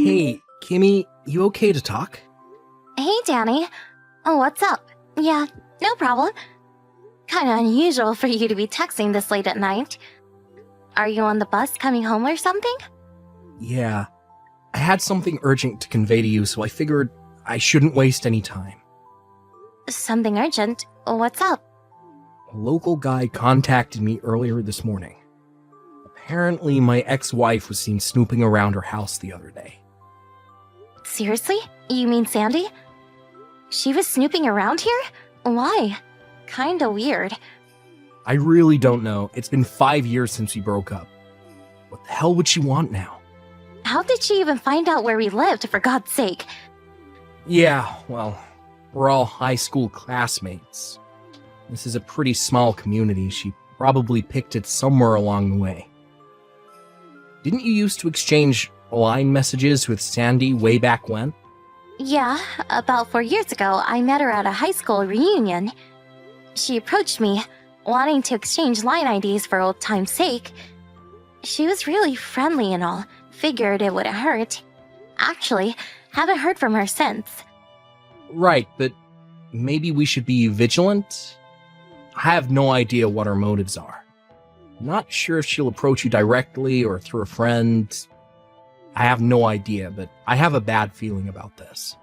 Hey, Kimmy, you okay to talk? Hey, Danny. Oh, what's up? Yeah, no problem. Kinda unusual for you to be texting this late at night. Are you on the bus coming home or something? Yeah. I had something urgent to convey to you, so I figured I shouldn't waste any time. Something urgent? What's up? A local guy contacted me earlier this morning. Apparently, my ex-wife was seen snooping around her house the other day. Seriously? You mean Sandy? She was snooping around here? Why? Kinda weird. I really don't know. It's been 5 years since we broke up. What the hell would she want now? How did she even find out where we lived, for God's sake? Yeah, well, we're all high school classmates. This is a pretty small community. She probably picked it somewhere along the way. Didn't you used to exchange line messages with Sandy way back when? Yeah, about 4 years ago, I met her at a high school reunion. She approached me, wanting to exchange line IDs for old time's sake. She was really friendly and all, figured it wouldn't hurt. Actually, haven't heard from her since. Right, but maybe we should be vigilant? I have no idea what her motives are. Not sure if she'll approach you directly or through a friend. I have no idea, but I have a bad feeling about this.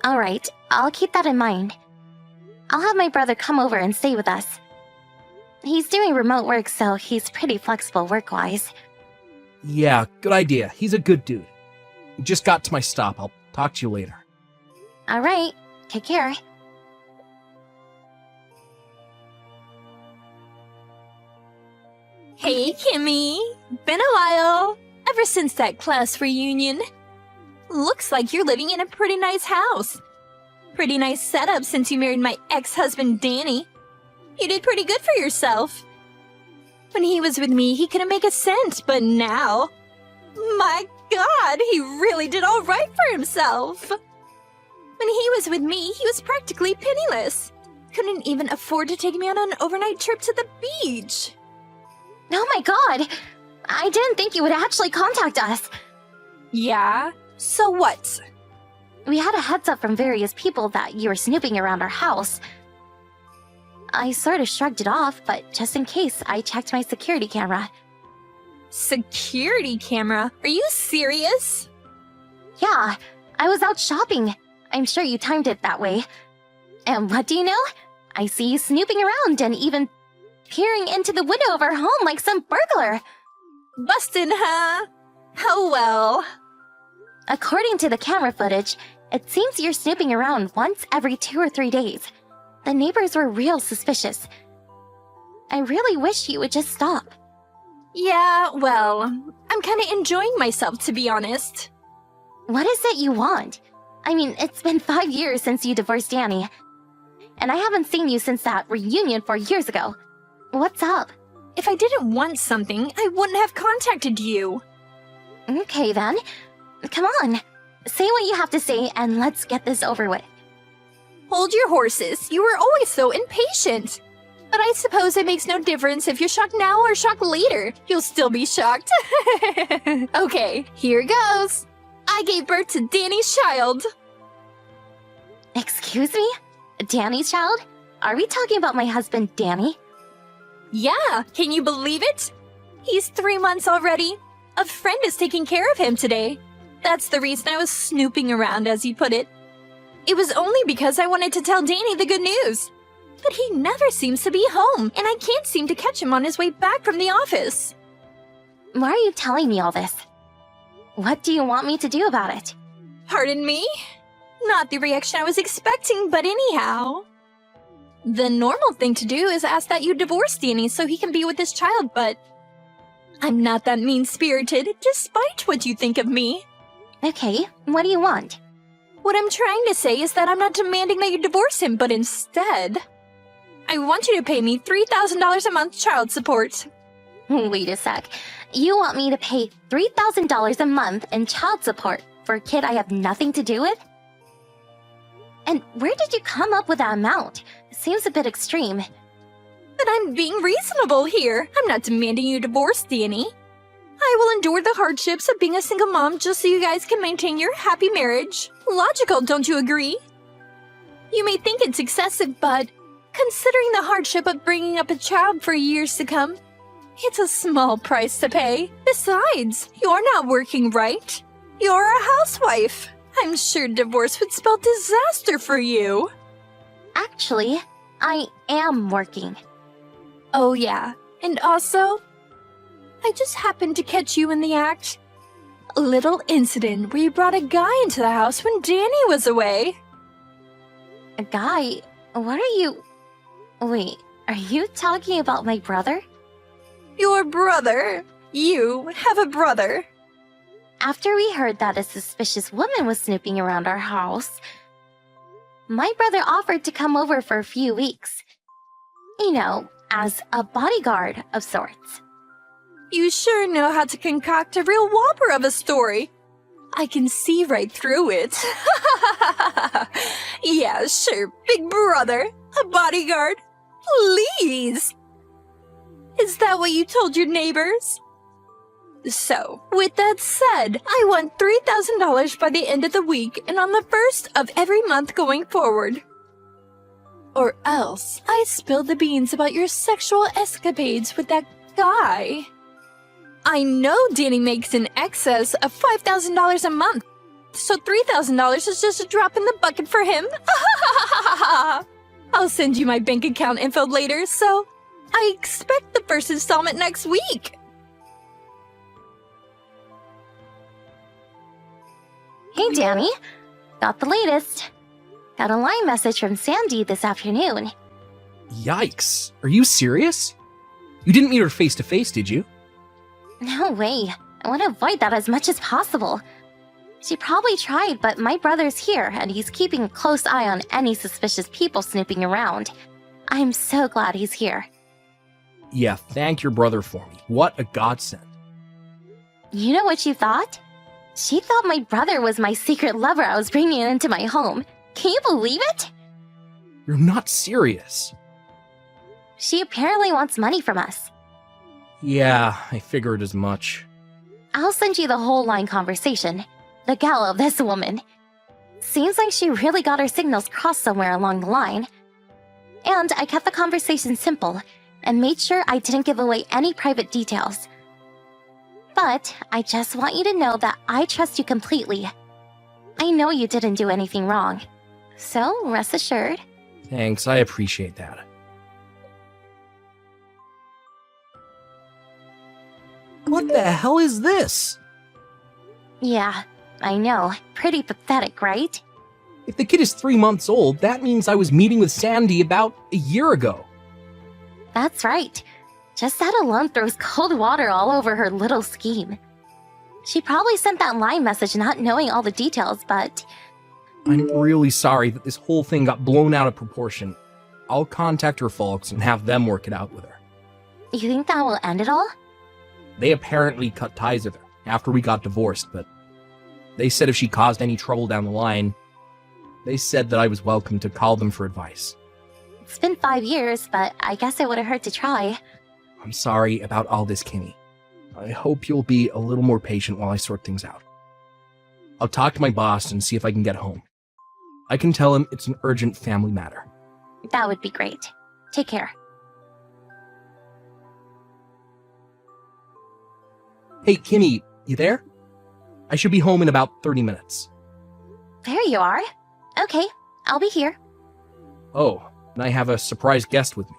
Alright, I'll keep that in mind. I'll have my brother come over and stay with us. He's doing remote work, so he's pretty flexible work-wise. Yeah, good idea. He's a good dude. Just got to my stop. I'll talk to you later. Alright, take care. Hey, Kimmy! Been a while. Ever since that class reunion. Looks like you're living in a pretty nice house. Pretty nice setup since you married my ex-husband, Danny. You did pretty good for yourself. When he was with me, he couldn't make a cent, but now... My God, he really did all right for himself. When he was with me, he was practically penniless. Couldn't even afford to take me on an overnight trip to the beach. Oh my God! I didn't think you would actually contact us. Yeah? So what? We had a heads up from various people that you were snooping around our house. I sort of shrugged it off, but just in case, I checked my security camera. Security camera? Are you serious? Yeah, I was out shopping. I'm sure you timed it that way. And what do you know? I see you snooping around and even peering into the window of our home like some burglar. Bustin', huh? Oh well. According to the camera footage, it seems you're snooping around once every 2 or 3 days. The neighbors were real suspicious. I really wish you would just stop. Yeah, well, I'm kinda enjoying myself, to be honest. What is it you want? I mean, it's been 5 years since you divorced Danny. And I haven't seen you since that reunion 4 years ago. What's up? If I didn't want something, I wouldn't have contacted you. Okay then. Come on. Say what you have to say and let's get this over with. Hold your horses. You were always so impatient. But I suppose it makes no difference if you're shocked now or shocked later. You'll still be shocked. Okay, here goes. I gave birth to Danny's child. Excuse me? Danny's child? Are we talking about my husband, Danny? Yeah, can you believe it? He's 3 months already. A friend is taking care of him today. That's the reason I was snooping around, as you put it. It was only because I wanted to tell Danny the good news. But he never seems to be home, and I can't seem to catch him on his way back from the office. Why are you telling me all this? What do you want me to do about it? Pardon me? Not the reaction I was expecting, but anyhow. The normal thing to do is ask that you divorce Danny so he can be with his child, but I'm not that mean-spirited, despite what you think of me. Okay, what do you want? What I'm trying to say is that I'm not demanding that you divorce him, but instead, I want you to pay me $3,000 a month child support. Wait a sec. You want me to pay $3,000 a month in child support for a kid I have nothing to do with? And where did you come up with that amount? It seems a bit extreme. But I'm being reasonable here. I'm not demanding you divorce Danny. I will endure the hardships of being a single mom just so you guys can maintain your happy marriage. Logical, don't you agree? You may think it's excessive, but considering the hardship of bringing up a child for years to come, it's a small price to pay. Besides, you're not working, right? You're a housewife. I'm sure divorce would spell disaster for you. Actually, I am working. Oh yeah, and also, I just happened to catch you in the act. A little incident where you brought a guy into the house when Danny was away. A guy? What are you... Wait, are you talking about my brother? Your brother? You have a brother? After we heard that a suspicious woman was snooping around our house, my brother offered to come over for a few weeks. You know, as a bodyguard of sorts. You sure know how to concoct a real whopper of a story. I can see right through it. Yeah, sure, big brother. A bodyguard. Please. Is that what you told your neighbors? So, with that said, I want $3,000 by the end of the week and on the first of every month going forward. Or else, I spill the beans about your sexual escapades with that guy. I know Danny makes in excess of $5,000 a month, so $3,000 is just a drop in the bucket for him. I'll send you my bank account info later, so I expect the first installment next week. Hey, Danny. Got the latest. Got a line message from Sandy this afternoon. Yikes. Are you serious? You didn't meet her face to face, did you? No way. I want to avoid that as much as possible. She probably tried, but my brother's here, and he's keeping a close eye on any suspicious people snooping around. I'm so glad he's here. Yeah, thank your brother for me. What a godsend. You know what she thought? She thought my brother was my secret lover I was bringing into my home. Can you believe it? You're not serious. She apparently wants money from us. Yeah, I figured as much. I'll send you the whole line conversation. The gall of this woman. Seems like she really got her signals crossed somewhere along the line. And I kept the conversation simple and made sure I didn't give away any private details. But I just want you to know that I trust you completely. I know you didn't do anything wrong. So rest assured. Thanks, I appreciate that. What the hell is this? Yeah, I know. Pretty pathetic, right? If the kid is 3 months old, that means I was meeting with Sandy about a year ago. That's right. Just that alone throws cold water all over her little scheme. She probably sent that line message not knowing all the details, but... I'm really sorry that this whole thing got blown out of proportion. I'll contact her folks and have them work it out with her. You think that will end it all? They apparently cut ties with her after we got divorced, but they said if she caused any trouble down the line, they said that I was welcome to call them for advice. It's been 5 years, but I guess it would have hurt to try. I'm sorry about all this, Kimmy. I hope you'll be a little more patient while I sort things out. I'll talk to my boss and see if I can get home. I can tell him it's an urgent family matter. That would be great. Take care. Hey, Kimmy, you there? I should be home in about 30 minutes. There you are. Okay, I'll be here. Oh, and I have a surprise guest with me.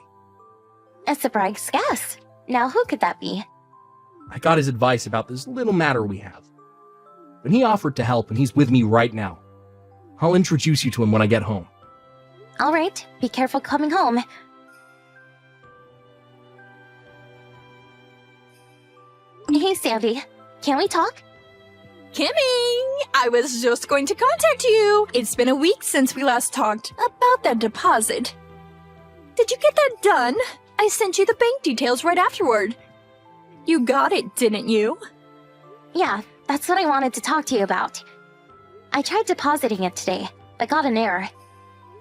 A surprise guest. Now who could that be? I got his advice about this little matter we have. And he offered to help, and he's with me right now. I'll introduce you to him when I get home. All right, be careful coming home. Hey, Sandy. Can we talk? Kimmy, I was just going to contact you. It's been a week since we last talked about that deposit. Did you get that done? I sent you the bank details right afterward. You got it, didn't you? Yeah, that's what I wanted to talk to you about. I tried depositing it today, but got an error.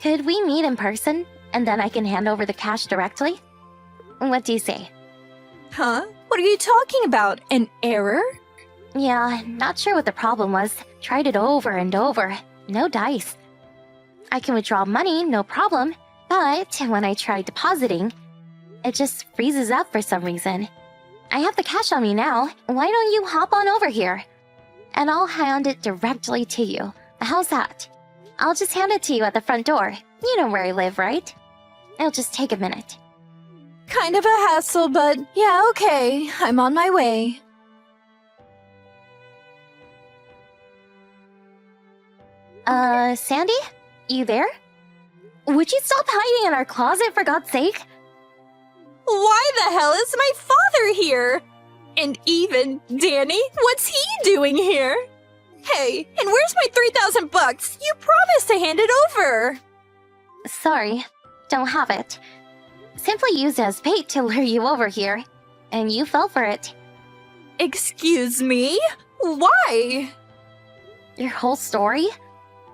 Could we meet in person, and then I can hand over the cash directly? What do you say? Huh? What are you talking about? An error? Yeah, not sure what the problem was. Tried it over and over. No dice. I can withdraw money, no problem. But when I try depositing, it just freezes up for some reason. I have the cash on me now. Why don't you hop on over here? And I'll hand it directly to you. How's that? I'll just hand it to you at the front door. You know where I live, right? It'll just take a minute. Kind of a hassle, but yeah, okay. I'm on my way. Sandy? You there? Would you stop hiding in our closet, for God's sake? Why the hell is my father here? And even Danny, what's he doing here? Hey, and where's my $3,000? You promised to hand it over. Sorry, don't have it. Simply used as bait to lure you over here, and you fell for it. Excuse me? Why? Your whole story?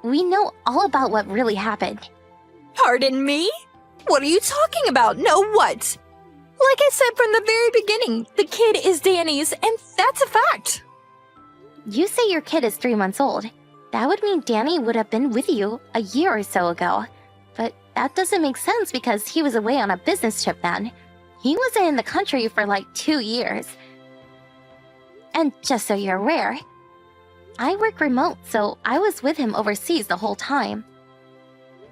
We know all about what really happened. Pardon me? What are you talking about? No what? Like I said from the very beginning, the kid is Danny's, and that's a fact. You say your kid is 3 months old. That would mean Danny would have been with you a year or so ago. But that doesn't make sense because he was away on a business trip then. He wasn't in the country for like 2 years. And just so you're aware, I work remote, so I was with him overseas the whole time.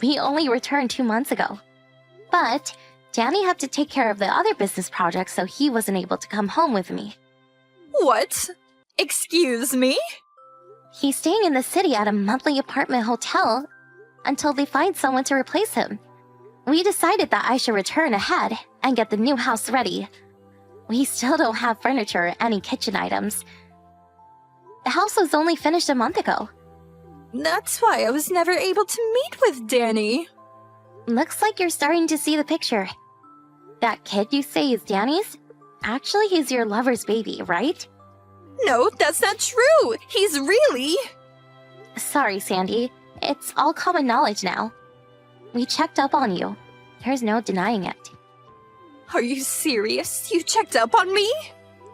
We only returned 2 months ago. But Danny had to take care of the other business projects, so he wasn't able to come home with me. What? Excuse me? He's staying in the city at a monthly apartment hotel until they find someone to replace him. We decided that I should return ahead and get the new house ready. We still don't have furniture or any kitchen items. The house was only finished a month ago. That's why I was never able to meet with Danny. Looks like you're starting to see the picture. That kid you say is Danny's? Actually, he's your lover's baby, right? No, that's not true. He's really... Sorry, Sandy. It's all common knowledge now. We checked up on you. There's no denying it. Are you serious? You checked up on me?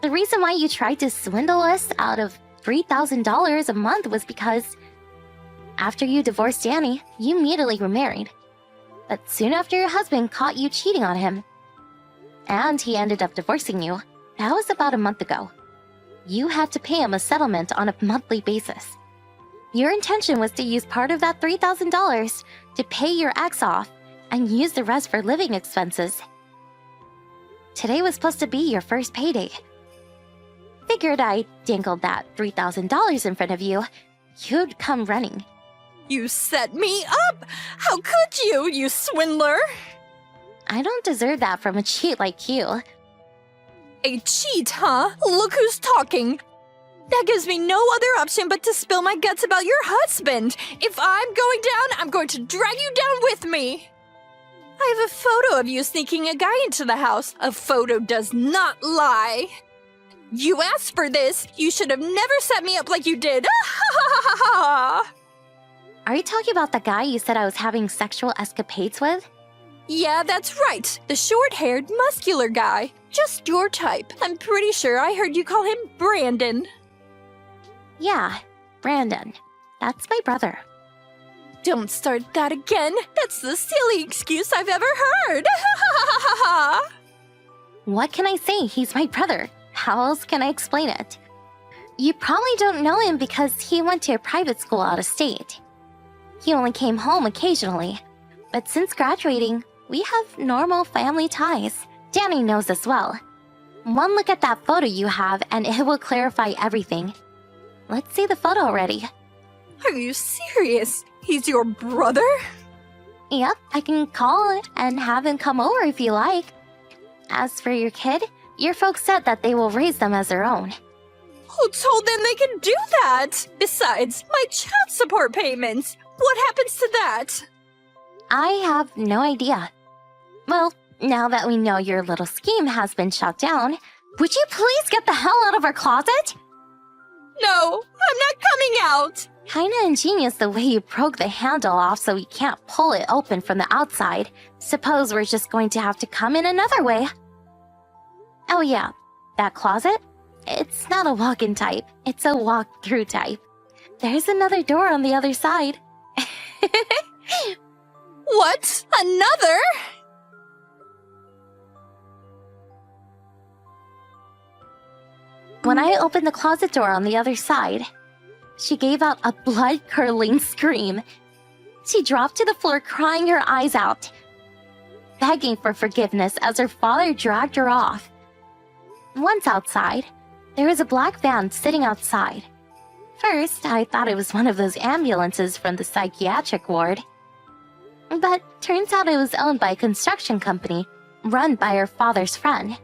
The reason why you tried to swindle us out of $3,000 a month was because after you divorced Danny, you immediately remarried. But soon after your husband caught you cheating on him, and he ended up divorcing you, that was about a month ago. You had to pay him a settlement on a monthly basis. Your intention was to use part of that $3,000 to pay your ex off and use the rest for living expenses. Today was supposed to be your first payday. Figured I dangled that $3,000 in front of you, you'd come running. You set me up! How could you, you swindler? I don't deserve that from a cheat like you. A cheat, huh? Look who's talking. That gives me no other option but to spill my guts about your husband. If I'm going down, I'm going to drag you down with me. I have a photo of you sneaking a guy into the house. A photo does not lie. You asked for this. You should have never set me up like you did. Are you talking about the guy you said I was having sexual escapades with? Yeah, that's right. The short-haired, muscular guy. Just your type. I'm pretty sure I heard you call him Brandon. Yeah, Brandon. That's my brother. Don't start that again. That's the silly excuse I've ever heard. What can I say? He's my brother. How else can I explain it? You probably don't know him because he went to a private school out of state. He only came home occasionally. But since graduating, we have normal family ties. Danny knows as well. One look at that photo you have and it will clarify everything. Let's see the photo already. Are you serious? He's your brother? Yep, I can call and have him come over if you like. As for your kid, your folks said that they will raise them as their own. Who told them they can do that? Besides, my child support payments. What happens to that? I have no idea. Well, now that we know your little scheme has been shut down, would you please get the hell out of our closet? No, I'm not coming out. Kinda ingenious the way you broke the handle off so we can't pull it open from the outside. Suppose we're just going to have to come in another way. Oh yeah, That closet? It's not a walk-in type, it's a walk-through type. There's another door on the other side. What? Another? When I opened the closet door on the other side, she gave out a blood-curdling scream. She dropped to the floor crying her eyes out, begging for forgiveness as her father dragged her off. Once outside, there was a black van sitting outside. First, I thought it was one of those ambulances from the psychiatric ward. But turns out it was owned by a construction company run by her father's friend.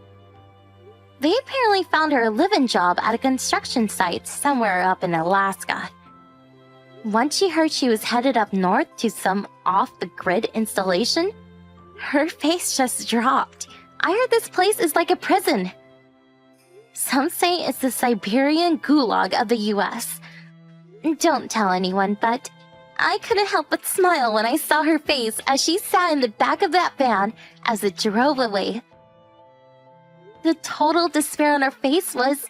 They apparently found her a live-in job at a construction site somewhere up in Alaska. Once she heard she was headed up north to some off-the-grid installation, her face just dropped. I heard this place is like a prison. Some say it's the Siberian gulag of the US. Don't tell anyone, but I couldn't help but smile when I saw her face as she sat in the back of that van as it drove away. The total despair on her face was,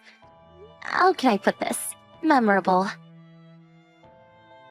how can I put this, memorable.